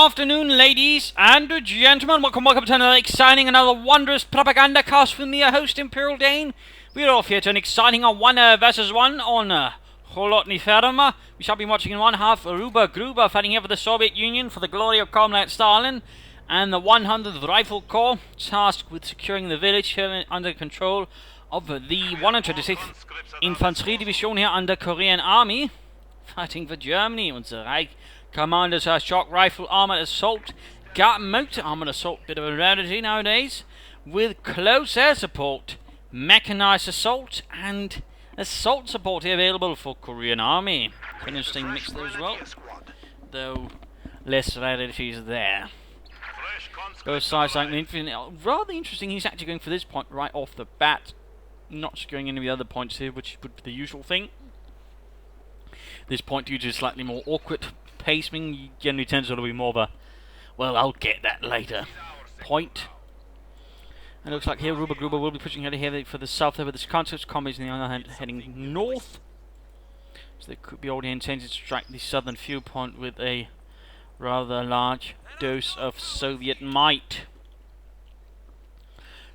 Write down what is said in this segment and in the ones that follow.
afternoon, ladies and gentlemen. Welcome to another exciting, another wondrous Propagandacast with me, your host, Imperial Dane. We're off here to an exciting 1 versus 1 on Holotny Ferma. We shall be watching in one half Rubergruber fighting here for the Soviet Union for the glory of Comrade Stalin, and the 100th Rifle Corps tasked with securing the village here under control of the 126th Infantry Division here under KoreanArmy, fighting for Germany. Unser Reich commanders are shock rifle armored assault, got motor armored assault, bit of a rarity nowadays, with close air support, mechanized assault, and assault support here available for KoreanArmy. An interesting mix there as well, though less rarities there. Both sides like infantry. Rather interesting, he's actually going for this point right off the bat, not securing any of the other points here, which would be the usual thing. This point due to slightly more awkward pacing generally tends to be more of a, well, I'll get that later point. And it looks like here Rubergruber will be pushing ahead here for the south there with this concept. Commies on the other hand heading north. So they could be already intended to strike the southern fuel point with a rather large dose of Soviet might.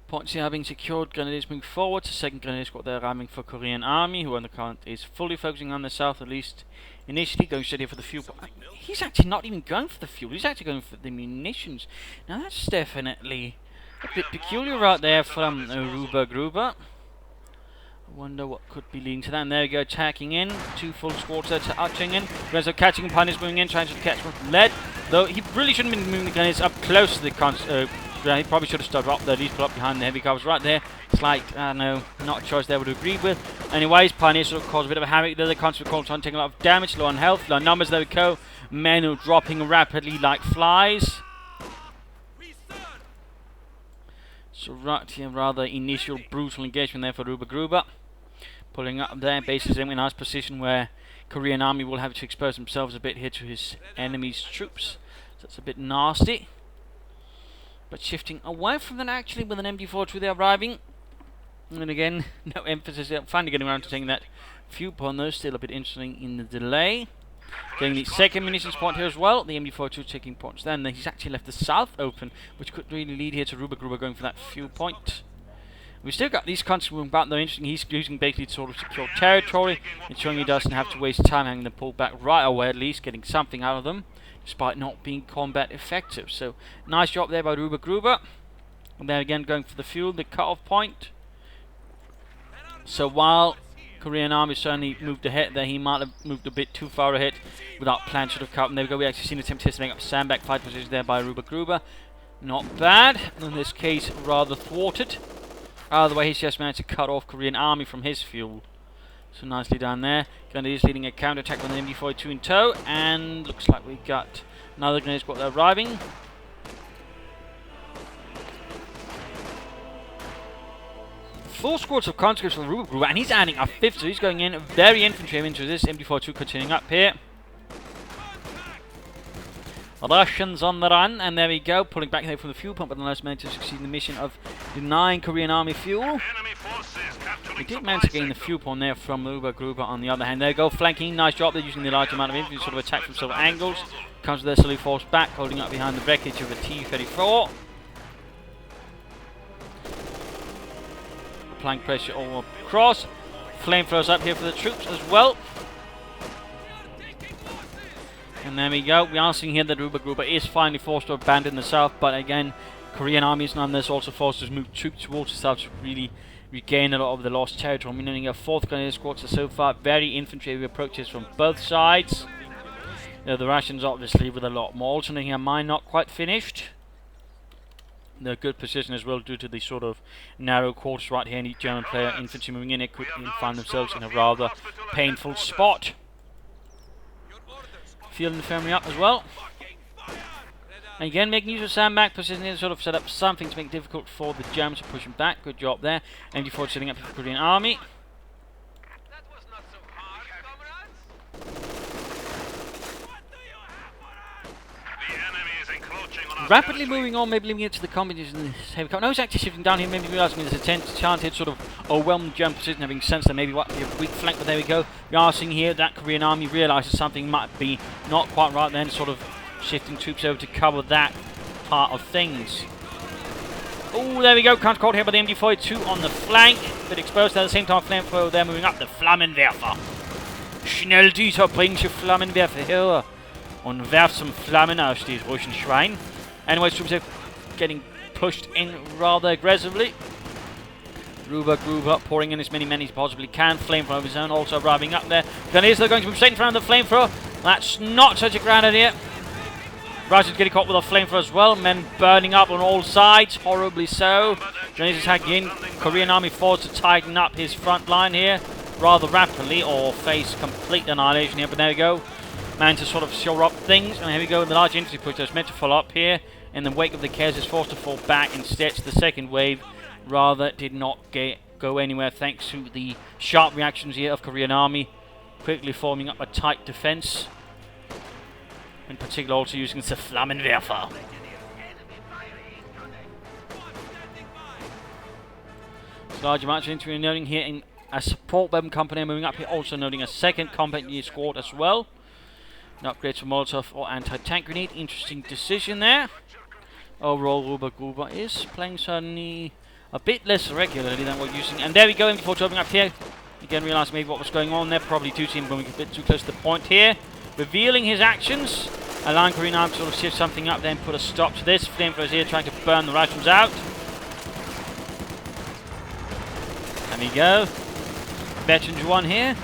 Points here are being secured, grenadiers moving forward. The second grenadier squad there arriving for KoreanArmy, who on the current is fully focusing on the south, at least initially, going straight here for the fuel. He's actually not even going for the fuel, he's actually going for the munitions. Now that's definitely a bit peculiar right there from Rubergruber. I wonder what could be leading to that. And there we go, attacking in. Two full squads there touching in. Grenadiers are catching punish, moving in, trying to catch from lead. Though he really shouldn't have been moving the grenadiers up close to the he probably should have stood up there, at least put up behind the heavy covers right there. It's like, I don't know, not a choice they would agree with. Anyways, Pioneers sort of cause a bit of a havoc there. The constant calls on taking a lot of damage, low on health, low on numbers, there we go. Men are dropping rapidly like flies. So right here, rather initial brutal engagement there for Rubergruber. Pulling up there, basically in a nice position where KoreanArmy will have to expose themselves a bit here to his enemy's troops. So that's a bit nasty. But shifting away from that actually with an MD-42 there arriving. And again, no emphasis there. Finally getting around to taking that few point though, still a bit interesting in the delay. Getting the second munitions point here as well. The MD-42 taking points there. And then he's actually left the south open, which could really lead here to Rubergruber going for that few point. We've still got these countries moving back though. Interesting, he's using basically to sort of secure territory, ensuring he doesn't have to waste time having them pull back right away, at least getting something out of them, despite not being combat effective. So nice job there by Rubergruber. And then again going for the fuel, the cut-off point. So while KoreanArmy certainly moved ahead there, he might have moved a bit too far ahead without plan should have cut. And there we go, we actually seen an attempt to make up sandbag fight position there by Rubergruber. Not bad, in this case rather thwarted. Either way, he's just managed to cut off KoreanArmy from his fuel. So nicely done there. Grenadiers leading a counter-attack with an MD-42 in tow, and looks like we got another grenadier squad arriving. Four squads of conscripts from Rubergruber, and he's adding a fifth, so he's going in very infantry into this. MD-42 continuing up here. Russians on the run, and there we go, pulling back there from the fuel pump, but nonetheless managed to succeed in the mission of denying KoreanArmy fuel. We did manage to gain the fuel pump there from Rubergruber on the other hand. There we go, flanking, nice job, they're using the large amount of infantry to sort of attack from several angles. Comes with their slowly forced back, holding up behind the wreckage of a T-34. Applying pressure all across. Flamethrowers up here for the troops as well. And there we go, we are seeing here that Rubergruber is finally forced to abandon the south, but again, KoreanArmy is nonetheless also forced to move troops towards the south to really regain a lot of the lost territory. Meaning a fourth grenadier squad, so so far very infantry approaches from both sides. Now, the Russians obviously with a lot more. Also here, mine not quite finished. They're good position as well due to the sort of narrow quarters right here. Any German player infantry moving in, it could find themselves in a rather painful spot. Field infantry up as well. And again, making use of sandbag position to sort of set up something to make it difficult for the Germans to push them back. Good job there. MD-4 setting up for KoreanArmy. Rapidly moving on, maybe leaving it to the combinations in this heavy cover. No, he's actually shifting down here, maybe realising there's a chance here to sort of overwhelm the German position, having sensed that maybe what be a weak flank, but there we go. We are seeing here that KoreanArmy realises something might be not quite right then, sort of shifting troops over to cover that part of things. Oh, there we go. Can't caught here by the MD-42 on the flank, but exposed at the same time. Flamethrower there moving up. The Flammenwerfer. Schnell Dieter, bring your Flammenwerfer here. Und werft some Flammen aus these Russian Schwein. Anyways, troops are getting pushed in rather aggressively. Rubergruber pouring in as many men as he possibly can. Flamethrower of his own also arriving up there. Grenadiers are going to move straight in front of the flamethrower. That's not such a grand idea. Russians getting caught with a flamethrower as well. Men burning up on all sides, horribly so. Grenadiers attacking in. Korean Army forced to tighten up his front line here rather rapidly, or face complete annihilation here. But there we go. Man to sort of shore up things. And here we go. The large infantry push that's meant to follow up here. In the wake of the chaos is forced to fall back. Instead, the second wave rather did not go anywhere thanks to the sharp reactions here of Korean Army. Quickly forming up a tight defense. In particular also using the Flammenwerfer. Large amounts of infantry noting here in a support weapon company moving up here, also noting a second company squad as well. An upgrade to Molotov or anti-tank grenade. Interesting decision there. Overall, Rubergruber is playing certainly a bit less regularly than we're using. And there we go, before jumping up here. Again, realised maybe what was going on there. Probably due to him going a bit too close to the point here. Revealing his actions. Allowing Korean Army to sort of shift something up, then put a stop to this. Flamethrowers here trying to burn the Russians out. There we go. Veterans one here.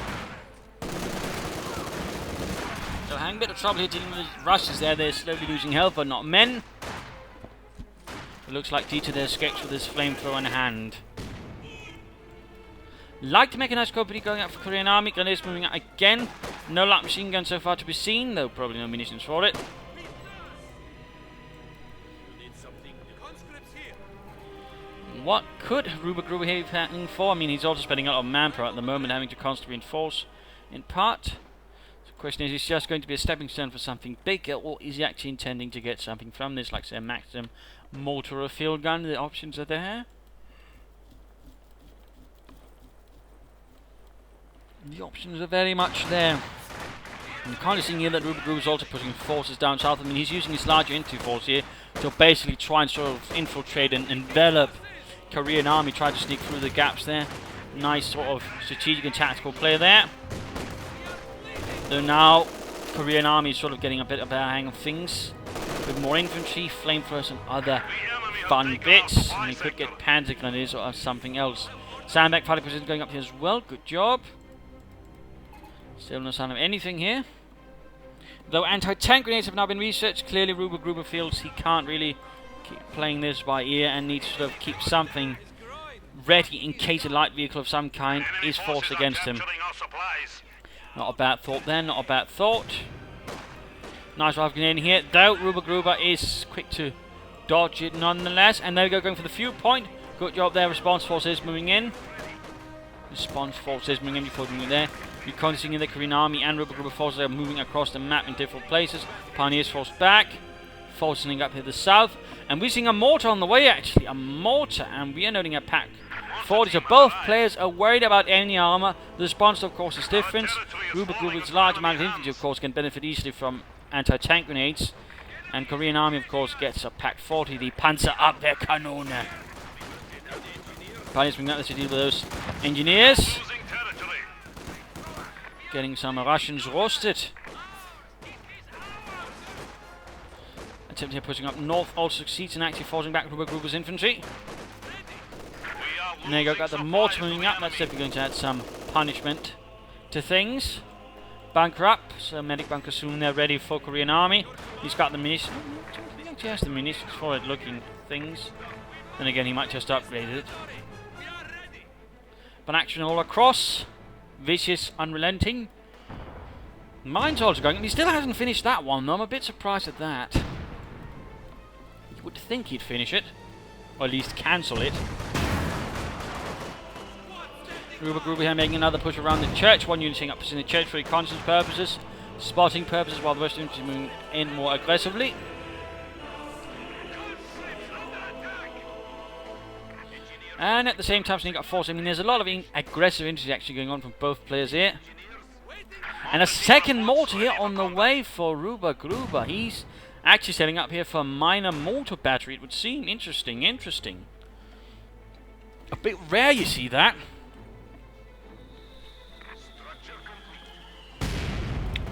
So having a bit of trouble here dealing with the Russians there. They're slowly losing health, but not men. It looks like Dieter there escapes with his flamethrower in hand. Light mechanized company going out for Korean Army. Grenadiers moving out again. No light machine gun so far to be seen, though probably no munitions for it. What could Rubergruber here be planning for? I mean, he's also spending a lot of manpower at the moment, having to constantly reinforce in part. The question is he just going to be a stepping stone for something bigger, or is he actually intending to get something from this, like say a Maxim mortar or field gun? The options are there. The options are very much there. I'm kind of seeing here that Rubergruber is also putting forces down south. I mean, he's using his larger infantry force here to basically try and sort of infiltrate and envelop Korean Army, try to sneak through the gaps there. Nice sort of strategic and tactical play there. Though now Korean Army is sort of getting a bit of a hang of things. With more infantry, flamethrowers and other fun bits. And he could get panzer grenadiers or something else. Sandbag 50% going up here as well. Good job. Still no sign of anything here. Though anti-tank grenades have now been researched, clearly Rubergruber feels he can't really keep playing this by ear and needs to sort of keep something ready in case a light vehicle of some kind is forced against him. Not a bad thought then, not a bad thought. Nice drive grenade in here, though Rubergruber is quick to dodge it nonetheless. And there we go, going for the few point. Good job there, response forces moving in. Response forces moving in before doing it there. Reconnaissing in the Korean Army and Rubergruber forces are moving across the map in different places. Pioneers forced back, forcing up here to the south. And we're seeing a mortar on the way actually, a mortar, and we are noting a pack 40. So both players are worried about enemy armor. The response of course is different. Rubergruber's large amount of infantry of course can benefit easily from anti-tank grenades. And Korean Army of course gets a pack 40, the Panzerabwehrkanone. Pioneers bring out to deal with those engineers. Getting some Russians roasted. Attempt here pushing up north also succeeds in actually forcing back Rubergruber's infantry. And there you go, got the mortar moving up. That's definitely going to add some punishment to things. Bunker up, so medic bunker soon there ready for Korean Army. He's got the munitions. He actually has the munitions for it looking things. Then again, he might just upgrade it. But action all across. Vicious, unrelenting. Mine's also going, and he still hasn't finished that one though. I'm a bit surprised at that. You would think he'd finish it, or at least cancel it. Rubergruber here making another push around the church. One unit up in the church for reconnaissance purposes, spotting purposes, while the rest of them is moving in more aggressively. And at the same time, sneak up force. I mean, there's a lot of aggressive infantry actually going on from both players here. And a second mortar here on the way for Rubergruber. He's Actually setting up here for a minor mortar battery, it would seem. Interesting, interesting. A bit rare you see that.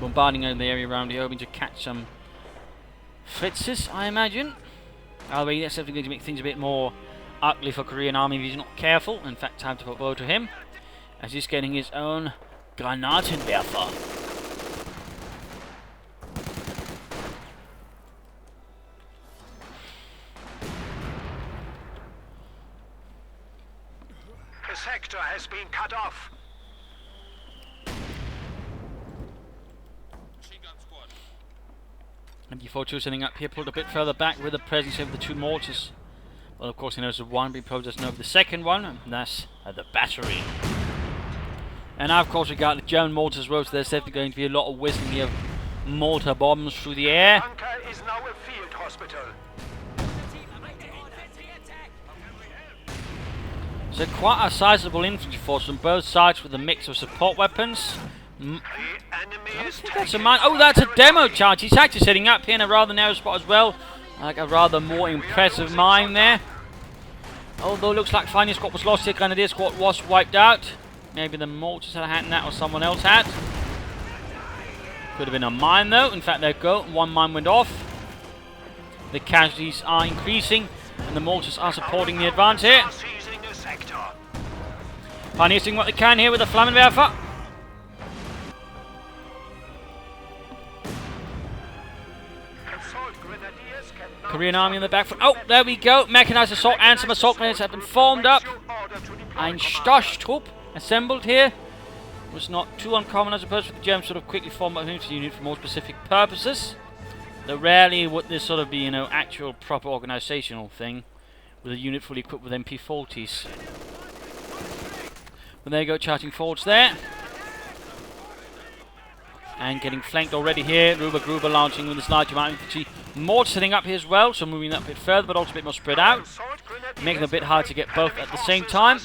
Bombarding over the area around here, hoping to catch some Fritzes, I imagine. Albeit that's definitely going to make things a bit more ugly for Korean Army if he's not careful. In fact, time to put bow to him, as he's getting his own Granatenwerfer. The sector has been cut off. And MG42 sitting up here, pulled a bit further back with the presence of the two mortars. Well, of course, he knows the one, but he probably doesn't know the second one, and that's the battery. And now, of course, we got the German mortars as well, so there's definitely going to be a lot of whistling here of mortar bombs through the air. Bunker is now a field hospital. So quite a sizable infantry force on both sides with a mix of support weapons. That's a man. Oh, that's a demo charge. He's actually setting up here in a rather narrow spot as well. Like a rather more impressive mine there. Although it looks like Finding Squad was lost here. Grenadier Squad was wiped out. Maybe the mortars had a hand in that, or someone else had. Could have been a mine though. In fact, there you go. One mine went off. The casualties are increasing, and the mortars are supporting the advance here. Pioneers doing what they can here with the Flammenwerfer. Korean Army in the back foot. Oh, there we go. Mechanized assault and some assault grenades have been formed up. Ein Stoßtrupp assembled here. Was not too uncommon, as opposed to the Germans sort of quickly form up an infantry unit for more specific purposes. Though rarely would this sort of be, you know, actual proper organizational thing with a unit fully equipped with MP40s. But there you go, charging forwards there. And getting flanked already here. Rubergruber launching with this large amount of infantry. Mortar sitting up here as well, so moving that a bit further, but also a bit more spread out. Making it a bit hard to get both at the same time.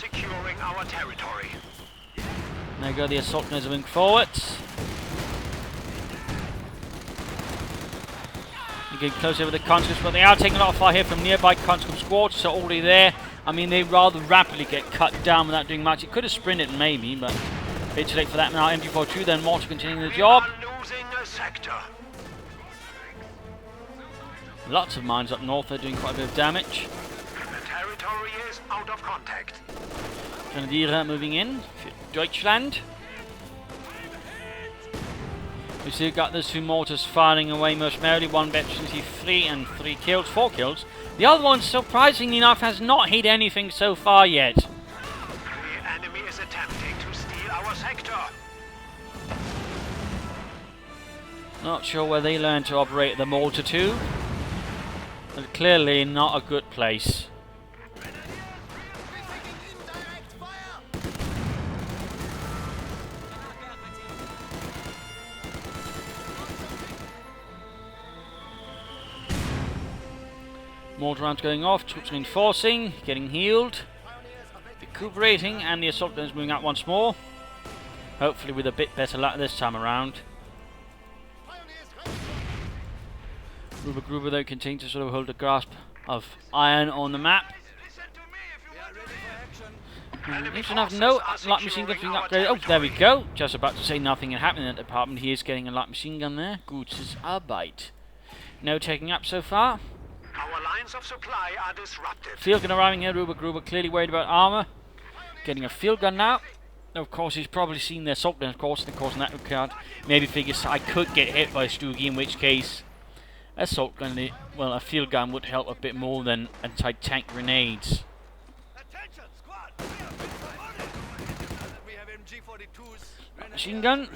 There you go, the assault gunners moving forwards. They're getting closer with the conscripts, but they are taking a lot of fire here from nearby conscript squads, so already there. I mean, they rather rapidly get cut down without doing much. It could have sprinted maybe, but a bit too late for that now. MG42 then mortar continuing the job. Lots of mines up north, they're doing quite a bit of damage. The territory is out of contact. Grenadier moving in for Deutschland. We still got those two mortars firing away most merrily. One veteran, 3 and 3 kills, 4 kills. The other one, surprisingly enough, has not hit anything so far yet. The enemy is attempting to steal our sector. Not sure where they learned to operate the mortar to. But clearly not a good place. Mortar rounds going off, troops reinforcing, getting healed, recuperating, and the assault guns moving out once more. Hopefully with a bit better luck this time around. Rubergruber though continues to sort of hold a grasp of iron on the map. Interesting enough, no light machine guns being upgraded. Oh, there we go. Just about to say nothing had happened in that department. He is getting a light machine gun there. Gutes Arbeit. No taking up so far. Our lines of supply are disrupted. Field gun arriving here. Rubergruber clearly worried about armor. Getting a field gun now. Of course, he's probably seen their assault gun, of course, in that regard. Maybe figures I could get hit by Stoogie, in which case assault gun, well, a field gun would help a bit more than anti-tank grenades. Machine gun.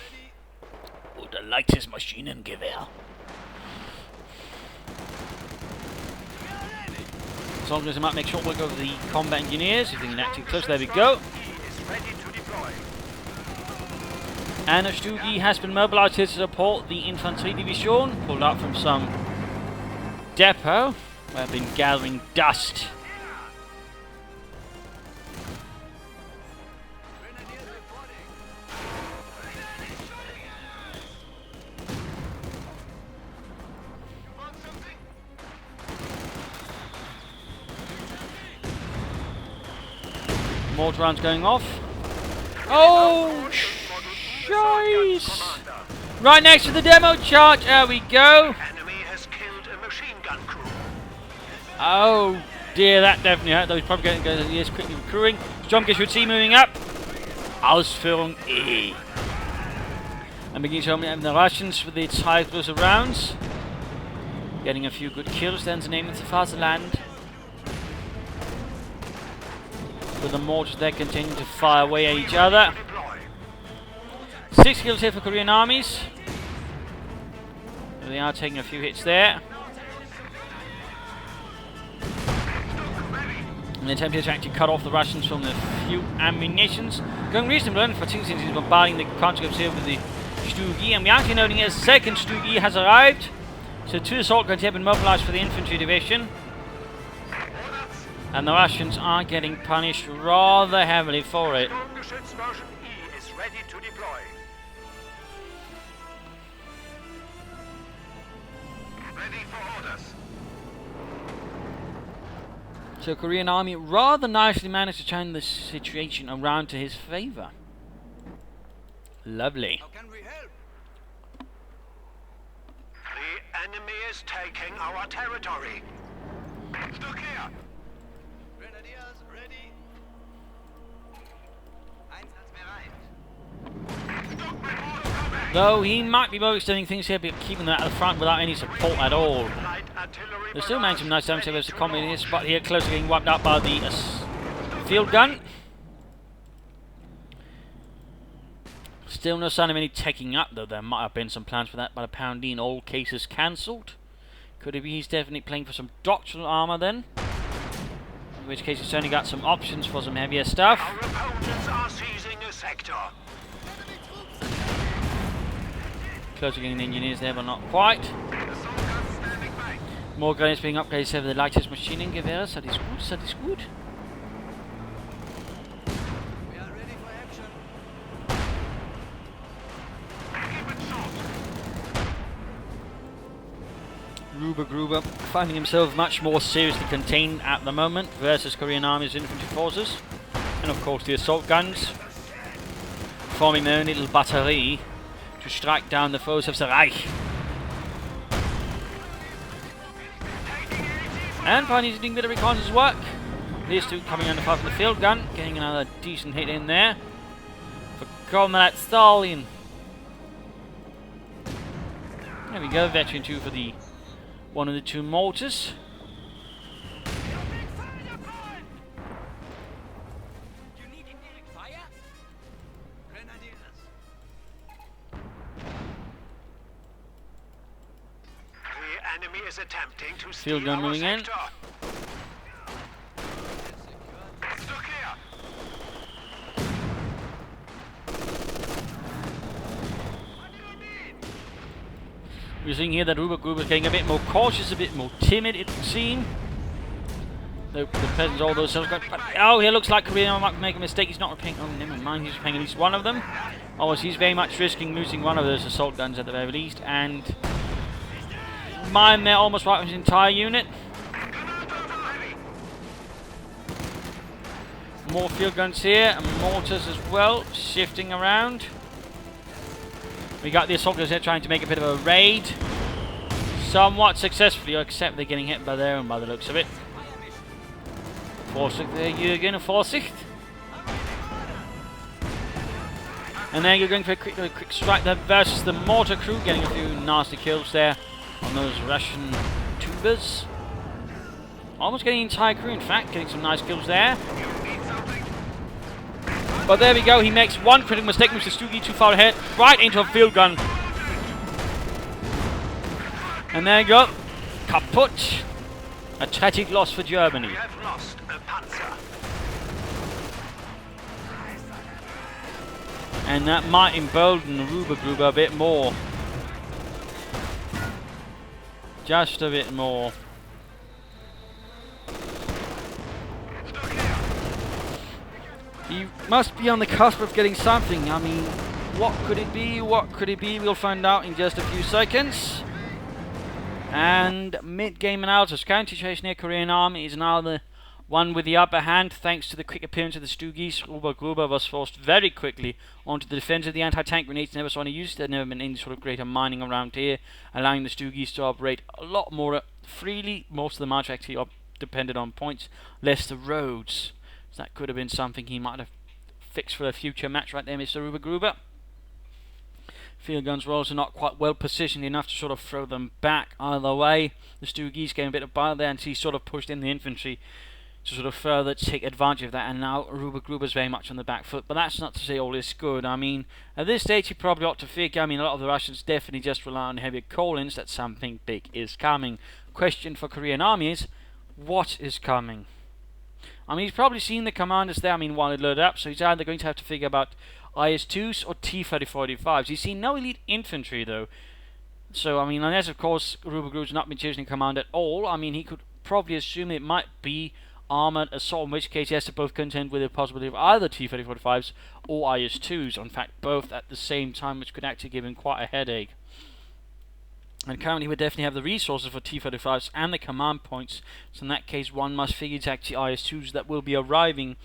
Oh, the latest Maschinengewehr. Assault gunners might make short work of the combat engineers if they can actually close. There we go. And a Stoogie has been mobilized here to support the infantry division, pulled out from some depot where they've been gathering dust. Mortar rounds going off. Oh, jeez! Right next to the demo charge. There we go. Enemy has killed a machine gun crew. Oh dear, that definitely hurt. Though he's probably going to go quickly recruiting. Jump should see moving up. Ausführung E. And begin to open the Russians with its high explosive rounds. Getting a few good kills then to name it the Fatherland. With the mortars there continuing to fire away at each other. 6 kills here for Korean armies. They are taking a few hits there. And attempting to actually cut off the Russians from the few ammunitions. Going reasonably well for 2 since he's bombarding the counter-troops here with the Stugi. And we are actually noting a second Stugi has arrived. So 2 assault guns have been mobilized for the infantry division. And the Russians are getting punished rather heavily for it. Version E is ready to deploy. Ready for orders. So Korean army rather nicely managed to turn the situation around to his favor. Lovely. How can we help? The enemy is taking our territory. Stuck here. Grenadiers ready. Einsatzbereit. Though he might be extending things here, but keeping them at the front without any support at all. Light artillery. They still managed some nice damage against the communists, but here close to getting wiped out by the field gun. Still no sign of any taking up, though there might have been some plans for that, but apparently in all cases cancelled. Could it be he's definitely playing for some doctrinal armour then? In which case he's certainly got some options for some heavier stuff. Our opponents are seizing a sector. Close to getting the engineers there, but not quite. More grenades being upgraded to the lightest Maschinengewehrs. That is good, that is good. We are ready for action. Rubergruber finding himself much more seriously contained at the moment versus Korean Army's infantry forces. And of course the assault guns forming their own little batterie to strike down the foes of the Reich. And finally doing a bit of reconnaissance work. These two coming under fire from the field gun, getting another decent hit in there for Comrade Stalin. There we go, veteran 2 for the one of the 2 mortars. The enemy is attempting to Field steal gun our moving in. sector. Stuck here. We're seeing here that Rubergruber is getting a bit more cautious, a bit more timid, it would seem. The peasants, all those cells got. Oh, here looks like Korean might make a mistake. He's not repaying. Oh, never mind. He's repaying at least one of them. Oh, he's very much risking losing one of those assault guns at the very least, and mine there almost right with his entire unit. More field guns here and mortars as well, shifting around. We got the assault guns here trying to make a bit of a raid. Somewhat successfully, except they're getting hit by their own by the looks of it. Vorsicht there, Jürgen, Vorsicht. And then you're going for a quick strike there versus the mortar crew, getting a few nasty kills there on those Russian tubers. Almost getting the entire crew, in fact, getting some nice kills there. But there we go, he makes one critical mistake, Mr. Stugi too far ahead, right into a field gun. And there you go, kaputt. A tragic loss for Germany. We have lost a panzer. And that might embolden Rubergruber a bit more. Just a bit more. He must be on the cusp of getting something. I mean, what could it be? What could it be? We'll find out in just a few seconds. And mid-game analysis. Current situation here, Korean Army is now the won with the upper hand thanks to the quick appearance of the Stoogies. Rubergruber was forced very quickly onto the defense of the anti-tank grenades. Never saw any use. There'd never been any sort of greater mining around here, allowing the Stoogies to operate a lot more freely. Most of the march actually depended on points, less the roads. So that could have been something he might have fixed for a future match right there, Mr. Rubergruber. Field guns were also not quite well positioned enough to sort of throw them back either way. The Stoogies getting a bit of bile there, and he sort of pushed in the infantry to sort of further take advantage of that, and now Rubergruber's very much on the back foot. But that's not to say all is good. I mean, at this stage he probably ought to figure, I mean, a lot of the Russians definitely just rely on heavier call-ins, that something big is coming. Question for Korean Army is, what is coming? I mean, he's probably seen the commanders there, I mean, while it loaded up, so he's either going to have to figure about IS-2s or T-34-85s. He's seen no elite infantry, though. So, I mean, unless, of course, Rubergruber's not been choosing command at all, I mean, he could probably assume it might be armoured assault, in which case he has to both contend with the possibility of either T-34-85s or IS-2s, or in fact both at the same time, which could actually give him quite a headache. And currently he would definitely have the resources for T-35s and the command points, so in that case one must figure it's actually IS-2s that will be arriving.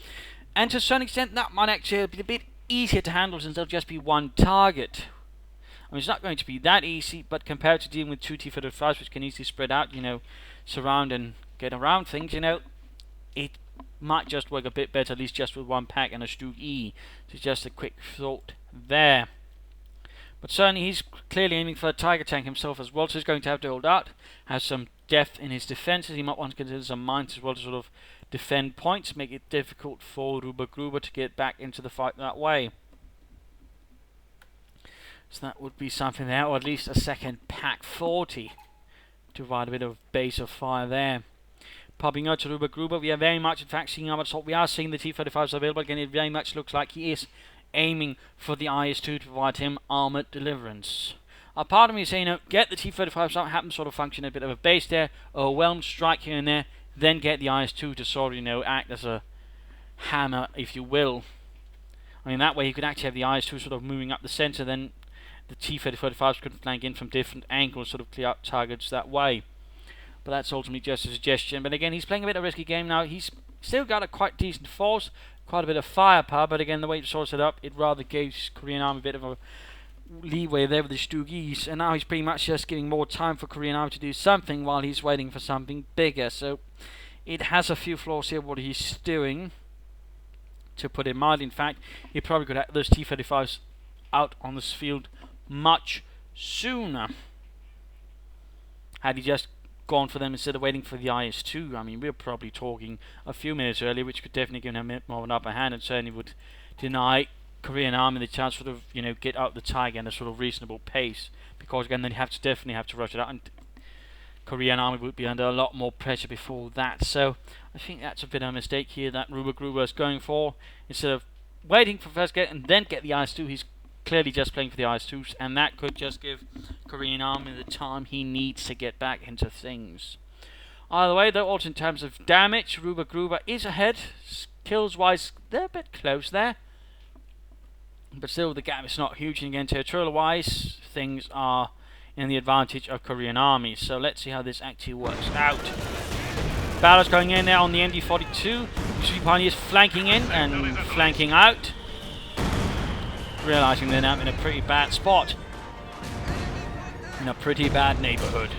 And to some extent that might actually be a bit easier to handle since there'll just be one target. I mean, it's not going to be that easy, but compared to dealing with two T-35s which can easily spread out, you know, surround and get around things, you know, it might just work a bit better, at least just with one pack and a Stug-E. So just a quick thought there. But certainly he's clearly aiming for a Tiger tank himself as well, so he's going to have to hold out, have some depth in his defences. He might want to consider some mines as well to sort of defend points, make it difficult for Rubergruber to get back into the fight that way. So that would be something there, or at least a second pack 40 to provide a bit of base of fire there. Popping out to Rubergruber, we are very much in fact seeing armoured assault. We are seeing the T-35s available. Again, it very much looks like he is aiming for the IS-2 to provide him armoured deliverance. A part of me is saying, you know, get the T-35s out, have them sort of function a bit of a base there, overwhelm, strike here and there, then get the IS-2 to sort of, you know, act as a hammer, if you will. I mean, that way you could actually have the IS-2 sort of moving up the centre, then the T-35s could flank in from different angles, sort of clear out targets that way. But that's ultimately just a suggestion. But again, he's playing a bit of a risky game now. He's still got a quite decent force, quite a bit of firepower, but again, the way he sorts it up, it rather gives Korean Army a bit of a leeway there with the Stug-Es, and now he's pretty much just giving more time for Korean Army to do something while he's waiting for something bigger. So it has a few flaws here what he's doing, to put it mildly. In fact, he probably could have those T-35s out on this field much sooner had he just gone for them instead of waiting for the IS-2. I mean, we're probably talking a few minutes earlier, which could definitely give him a bit more of an upper hand, and certainly would deny Korean Army the chance to sort of, you know, get out the Tiger at a sort of reasonable pace, because again, they'd definitely have to rush it out, and Korean Army would be under a lot more pressure before that. So I think that's a bit of a mistake here that Rubergruber is going for. Instead of waiting for first get and then get the IS-2, he's clearly just playing for the IS-2s, and that could just give Korean Army the time he needs to get back into things. Either way, though, also in terms of damage, Rubergruber is ahead. Kills wise, they're a bit close there, but still the gap is not huge. And again, territorial wise, things are in the advantage of Korean Army. So let's see how this actually works out. Battle's going in there on the MD-42. Usually Pioneers flanking in and flanking out, realizing they're now in a pretty bad spot, in a pretty bad neighborhood.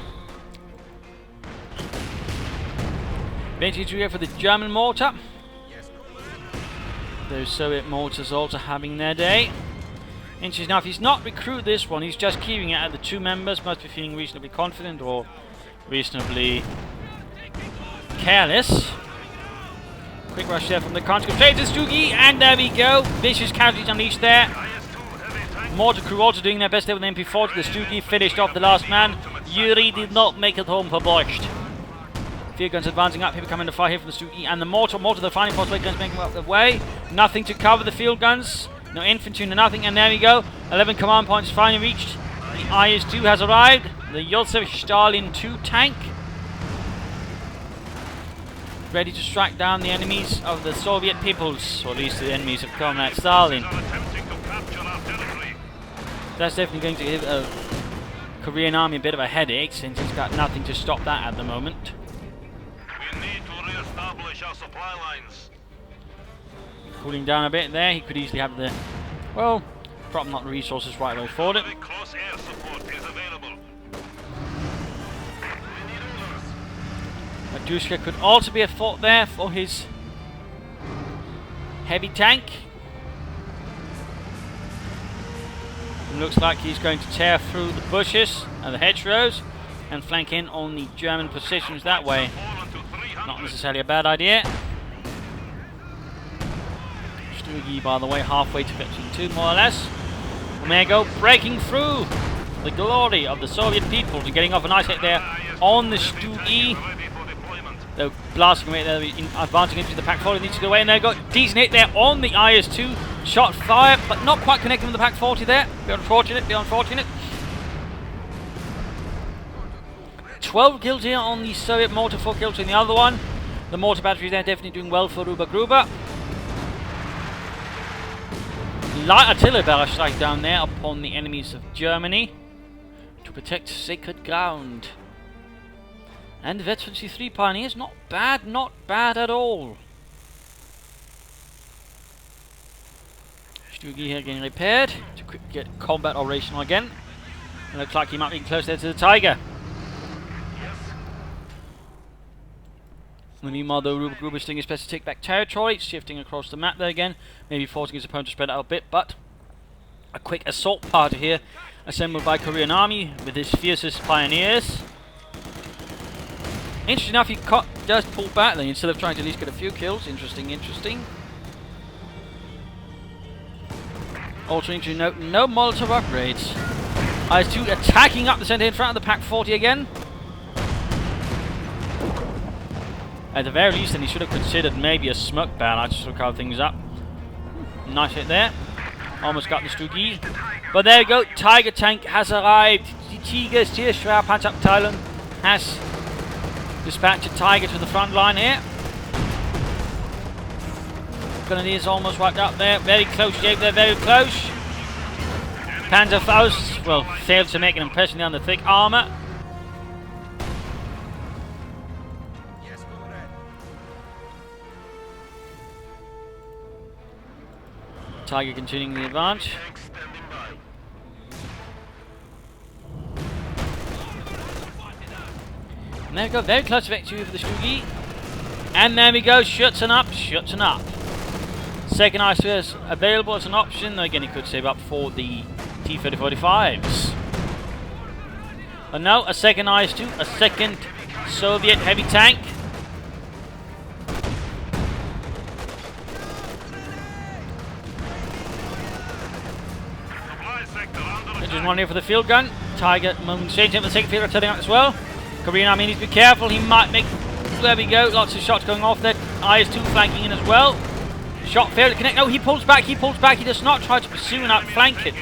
Vintage here for the German mortar. Those Soviet mortars also having their day. Interesting enough, he's not recruited this one, he's just keeping it at the two members. Must be feeling reasonably confident or reasonably careless. Quick rush there from the conscript. Straight to Stug-E, and there we go. Vicious casualties unleashed there. Mortar crew also doing their best there with the MP40. The Stug-E finished off the last man. Yuri did not make it home for Borscht. Field guns advancing up. Here we come into fire here from the Stug-E and the mortar. The final force guns making up the way. Nothing to cover the field guns. No infantry, no nothing. And there we go. 11 command points finally reached. The IS-2 has arrived. The Josef Stalin 2 tank, ready to strike down the enemies of the Soviet peoples, or at least the enemies of Comrade Stalin. That's definitely going to give a Korean Army a bit of a headache, since it's got nothing to stop that at the moment. We need to restart establish our supply lines. Cooling down a bit there. He could easily have the, well, probably not the resources right away for it. Very close air support is available. Madushka could also be a thought there for his heavy tank. Looks like he's going to tear through the bushes and the hedgerows and flank in on the German positions that way. Not necessarily a bad idea. Stugi, by the way, halfway to Veteran 2 more or less. And there you go, breaking through the glory of the Soviet people to getting off a nice hit there on the Stugi. They're blasting away there, advancing into the Pak 40, needs to go away, and they've got a decent hit there on the IS-2. Shot fire, but not quite connecting with the Pak 40 there. Be unfortunate, be unfortunate. 12 kills here on the Soviet mortar, 4 kills in the other one. The mortar battery there definitely doing well for Rubergruber. Light artillery barrage strike down there upon the enemies of Germany to protect sacred ground. And the Veteran C3 Pioneers, not bad at all. Stugi here getting repaired to get combat operational again. It looks like he might be close there to the Tiger. And meanwhile, though, Rubergruber is doing his best to take back territory, shifting across the map there again, maybe forcing his opponent to spread out a bit, but a quick assault party here, assembled by KoreanArmy with his fiercest pioneers. Interesting enough, he does pull back then instead of trying to at least get a few kills. Interesting. Also interesting to note, no Molotov upgrades. IS-2 attacking up the centre in front of the Pak 40 again. At the very least, then he should have considered maybe a smoke barrel to sort of cover things up. Nice hit there. Almost got the Stugi. But there we go, Tiger tank has arrived. The Tiger Panzerabteilung has dispatched a Tiger to the front line here. Grenadiers almost wiped up there. Very close shape there, very close. Panzerfaust, well, failed to make an impression on the thick armour. Tiger continuing the advance. And there we go, very close victory for the Stugi. And there we go, shuts and up. Second IS-2 is available as an option, though again he could save up for the T-3045s. But no, a second IS-2, a second Soviet heavy tank. Just one here for the field gun. Tiger changing up the second field, turning out as well. KoreanArmy needs to be careful, he might make... There we go, lots of shots going off there. IS-2 flanking in as well. Shot failed to connect. No, he pulls back. He does not try to pursue and outflank it.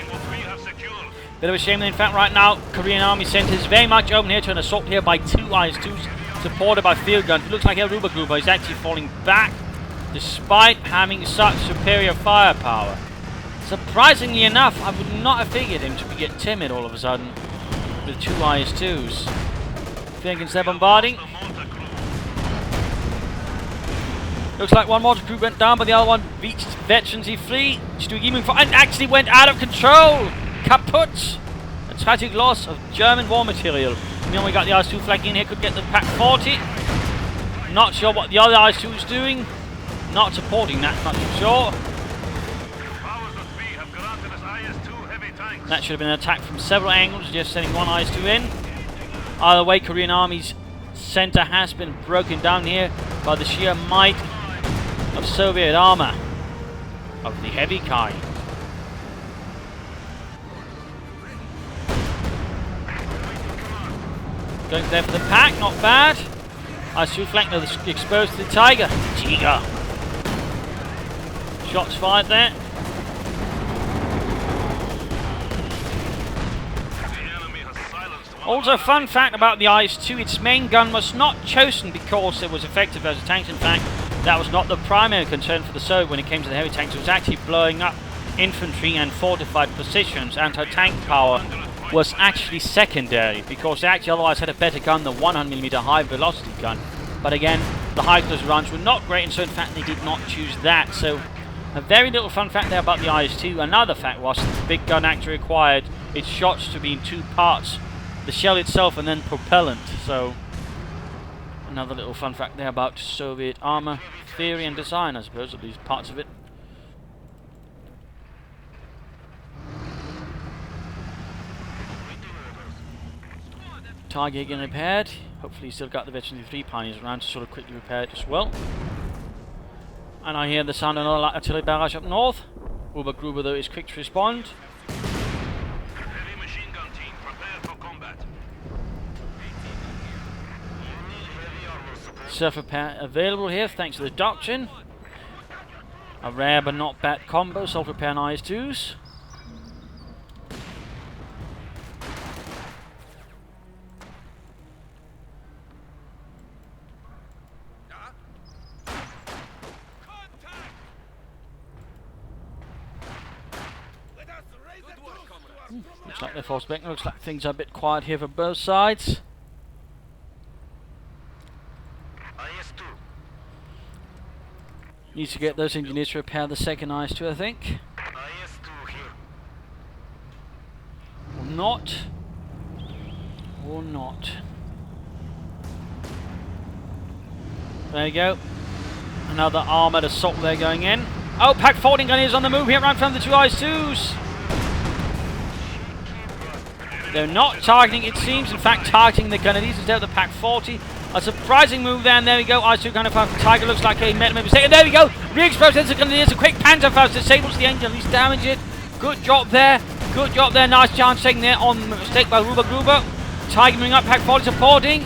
Bit of a shame, in fact, right now, KoreanArmy centers very much open here to an assault here by 2 IS-2s, supported by field guns. It looks like Rubergruber is actually falling back, despite having such superior firepower. Surprisingly enough, I would not have figured him to get timid all of a sudden with 2 IS-2s. Thinking they're bombarding. Looks like one mortar group went down, but the other one reached Veteran C3. Stugi moving forward and actually went out of control. Kaput! A tragic loss of German war material. Meanwhile, we got the IS-2 flanking in here, could get the Pak 40. Not sure what the other IS-2 is doing. Not supporting that, not too sure. That should have been an attack from several angles, just sending one IS-2 in. Either way, KoreanArmy's centre has been broken down here by the sheer might of Soviet armour of the heavy kind. Going there for the Pak, not bad. IS-2 flank, no, exposed to the Tiger. Shots fired there. Also, fun fact about the IS-2, its main gun was not chosen because it was effective as a tank. In fact, that was not the primary concern for the Soviet when it came to the heavy tanks. It was actually blowing up infantry and fortified positions. Anti-tank power was actually secondary because they actually otherwise had a better gun, the 100mm high velocity gun. But again, the high close rounds were not great, and so in fact they did not choose that. So a very little fun fact there about the IS-2. Another fact was that the big gun actually required its shots to be in two parts, the shell itself and then propellant. So another little fun fact there about Soviet armor theory and design, I suppose, at least parts of it. Tiger getting repaired. Hopefully he's still got the Veteran 3 pioneers around to sort of quickly repair it as well. And I hear the sound of another artillery barrage up north. Rubergruber though is quick to respond. Heavy machine gun team, prepare for combat. Self repair available here thanks to the doctrine. A rare but not bad combo, self repair and IS-2s. Looks like they're force back. Looks like things are a bit quiet here for both sides. IS-2. Needs to get those engineers to repair the second IS-2, I think. IS-2 here. Or not. Or not. There you go. Another armoured assault there going in. Oh, Pack 14 gun is on the move here right from the two IS-2s. They're not targeting, it seems, in fact targeting the Grenadiers instead of the Pack 40. A surprising move there, and there we go. IS-2 gun of Tiger looks like a made a mistake. And there we go. Re-explodes the Grenadiers. A quick Panzerfaust disables the engine, at least damage it. Good job there. Good job there. Nice chance taken there on mistake by Rubergruber. Tiger moving up, Pack 40 supporting.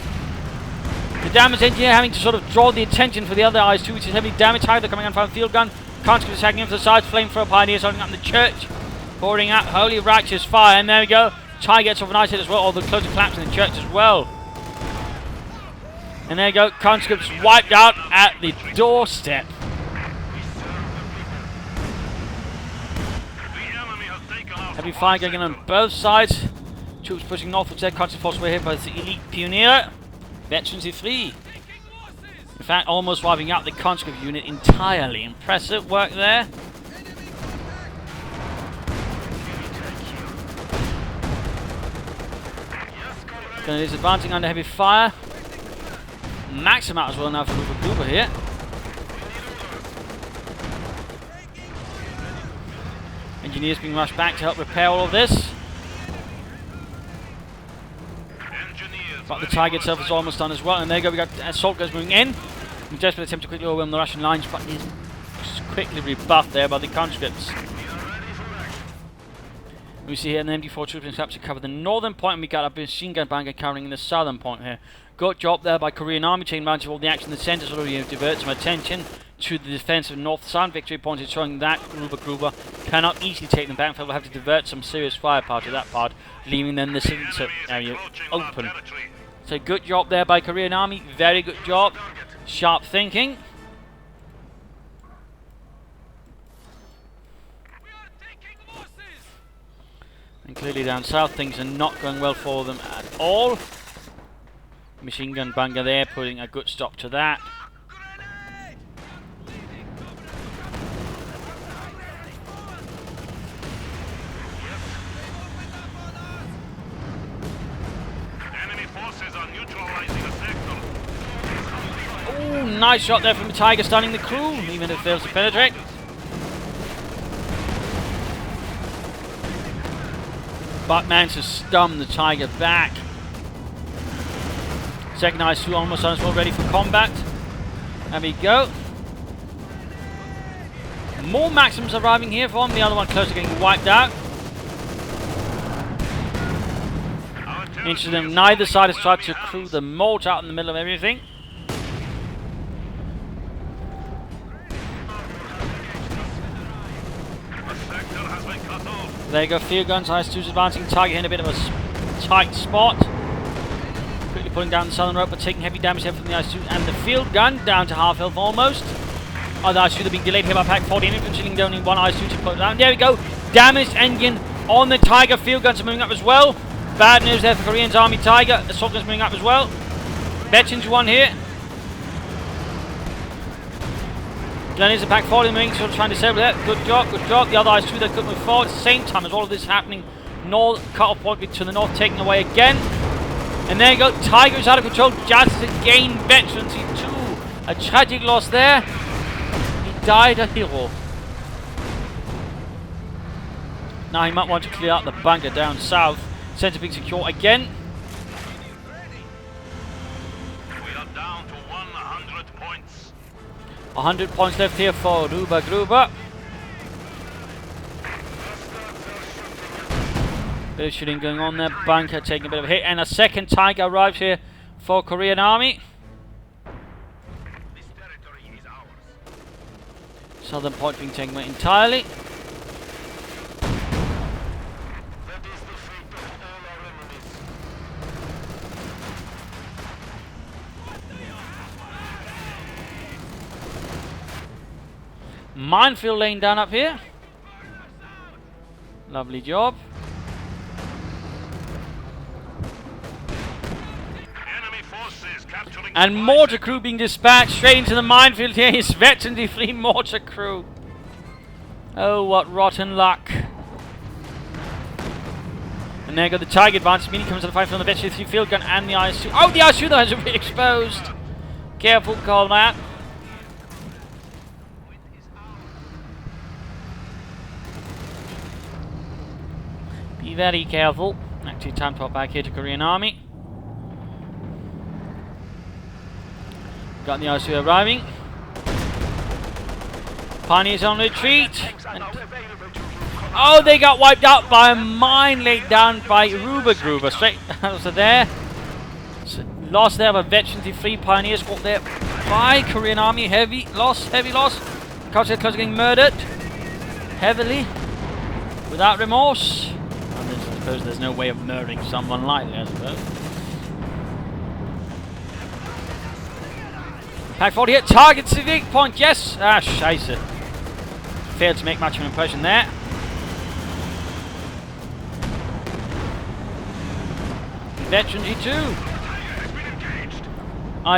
The damage engineer having to sort of draw the attention for the other IS-2, which is heavily damaged. Tiger coming on from field gun. Conscript attacking him to the sides. Flamethrower pioneers holding up in the church. Pouring out holy righteous fire. And there we go. Tiger gets off a nice hit as well, or the closer collapse in the church as well. And there you go, conscripts wiped out at the doorstep. Heavy fire going on both sides. Troops pushing northwards there, conscript force were hit by the elite pioneer. Veteran 3. In fact, almost wiping out the conscript unit entirely. Impressive work there. Is advancing under heavy fire. Max him out as well now for Rubergruber here. Engineers being rushed back to help repair all of this. But the Tiger itself is almost done as well. And there you go, we got assault guys moving in. A desperate attempt to quickly overwhelm the Russian lines, but is quickly rebuffed there by the conscripts. We see here an MD4 troops and to cover the northern point, and we got a machine gun banker covering the southern point here. Good job there by Korean Army, taking advantage of all the action in the centre, sort of divert some attention to the defence of north south victory points, showing that Rubergruber cannot easily take them back. Will have to divert some serious firepower to that part, leaving then the centre area open. So good job there by Korean Army, very good job, sharp thinking. And clearly down south things are not going well for them at all. Machine gun bunker there, putting a good stop to that. Enemy forces are neutralizing a sector. Oh, nice shot there from the Tiger, stunning the crew, even if it fails to penetrate. But managed to stun the Tiger back. Second IS-2 almost done as well, ready for combat. There we go. More Maxims arriving here for him. The other one close to getting wiped out. Interesting, neither side has tried to crew the mortar out in the middle of everything. There you go, field guns, IS-2's advancing, Tiger in a bit of a tight spot. Quickly pulling down the southern rope, but taking heavy damage here from the IS-2 and the field gun, down to half health almost. Oh, the IS-2 have been delayed here by Pack 40, and infantry only one IS-2 to put down. There we go, damaged engine on the Tiger, field guns are moving up as well. Bad news there for Korean's Army Tiger, assault guns moving up as well. Veterans one here. Then is the Pack 40 Marines sort of trying to disable that. Good job, good job. The other IS-2 that could move forward at the same time as all of this happening. North cut-off point to the north taken away again. And there you go. Tiger's out of control. Just to gain veterancy too. A tragic loss there. He died a hero. Now he might want to clear out the bunker down south. Center being secure again. We are down to 100 points. 100 points left here for Rubergruber. Bit of shooting going on there. Bunker taking a bit of a hit. And a second Tiger arrives here for Korean Army. This territory is ours. Southern point being taken away entirely. That is the fate of all our enemies. Minefield laying down up here. Lovely job. Enemy forces capturing And mortar crew being dispatched straight into the minefield here. His veteran free mortar crew. Oh, what rotten luck. And there go the Tiger advance. Mini comes to the fight from the veteran 3 field gun and the IS-2. Oh, the IS-2 though has been exposed. Careful, call that. Be very careful. Actually, time to pop back here to Korean Army. Got the IS-2 arriving. Pioneers on retreat. And oh, they got wiped out by a mine laid down by Rubergruber. Straight out of there. So, lost there of a veteran free Pioneers fought there by Korean Army. Heavy loss, heavy loss. Close getting murdered. Heavily. Without remorse. I suppose there's no way of murdering someone lightly, I suppose. Pack 40 hit, target civic point, yes! Ah, scheisse. Failed to make much of an impression there. Veteran G2.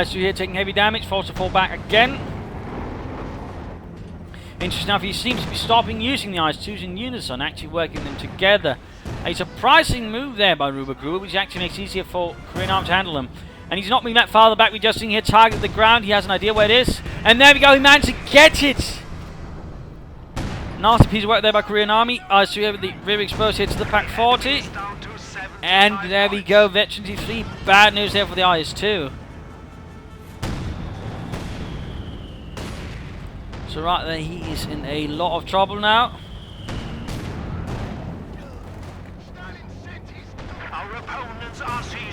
IS-2 here taking heavy damage, forced to fall back again. Interesting enough, he seems to be stopping using the IS-2s in unison, actually working them together. A surprising move there by Rubergruber, which actually makes it easier for Korean Army to handle them. And he's not moving that farther back. We're just seeing here target the ground. He has an idea where it is. And there we go. He managed to get it. Nasty piece of work there by Korean Army. IS-2 here with the rear exposed here to the Pack 40. And there we go. Veteran T3. Bad news there for the IS-2. So right there, he is in a lot of trouble now.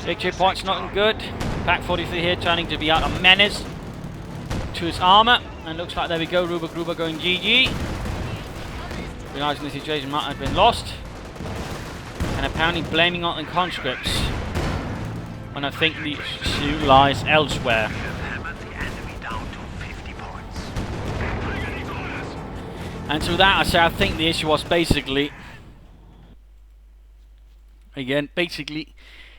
Victory points not good. Pack 43 here turning to be out a menace to his armour. And looks like there we go, Rubergruber going GG. Realising the situation might have been lost. And apparently blaming on the conscripts. When I think the issue lies elsewhere. And to that I say I think the issue was basically... Again, basically...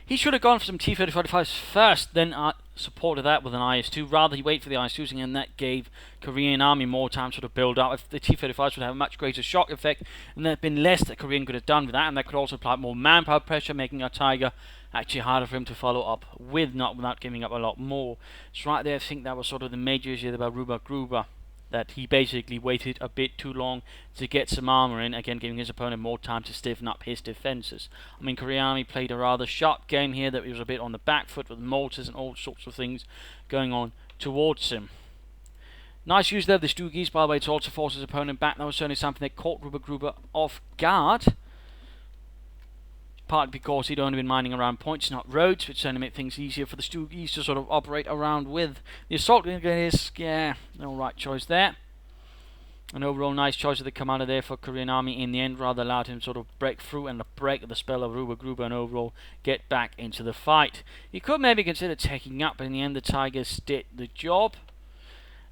He should have gone for some T-35s first, then supported that with an IS-2. Rather, he waited for the IS-2s, and that gave Korean Army more time to sort of build up. If the T-35s would have a much greater shock effect, and there'd been less that Korean could have done with that, and that could also apply more manpower pressure, making our Tiger actually harder for him to follow up with, not without giving up a lot more. So right there, I think that was sort of the major issue about Rubergruber. That he basically waited a bit too long to get some armor in, again giving his opponent more time to stiffen up his defenses. I mean, Korean Army played a rather sharp game here, that he was a bit on the back foot with mortars and all sorts of things going on towards him. Nice use there of the Stoogies, by the way, to also force his opponent back. That was certainly something that caught Rubergruber off guard. Partly because he'd only been mining around points, not roads, which certainly made things easier for the Stoogies to sort of operate around with. The assault grenadiers, yeah, no right choice there. An overall nice choice of the commander there for Korean Army in the end, rather allowed him to sort of break through and break the spell of Rubergruber and overall get back into the fight. He could maybe consider taking up, but in the end the Tigers did the job.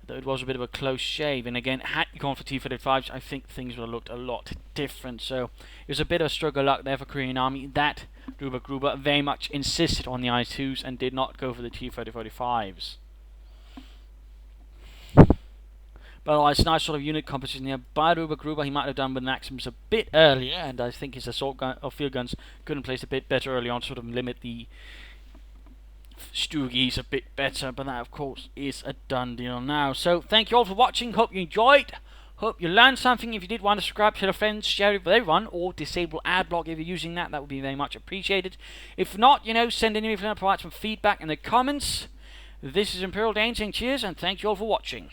Though it was a bit of a close shave, and again, had he gone for T-35s, I think things would have looked a lot different. So it was a bit of struggle luck there for Korean Army. That Rubergruber very much insisted on the I-2s and did not go for the T-35s. But otherwise, nice sort of unit composition here by Rubergruber. He might have done with Maxims a bit earlier, and I think his assault gun or field guns could have placed a bit better early on to sort of limit the Stoogies a bit better. But that, of course, is a done deal now. So thank you all for watching. Hope you enjoyed. Hope you learned something. If you did want to subscribe, tell your friends, share it with everyone, or disable ad block if you're using that. That would be very much appreciated. If not, send an email and provide some feedback in the comments. This is Imperial Dane saying cheers and thank you all for watching.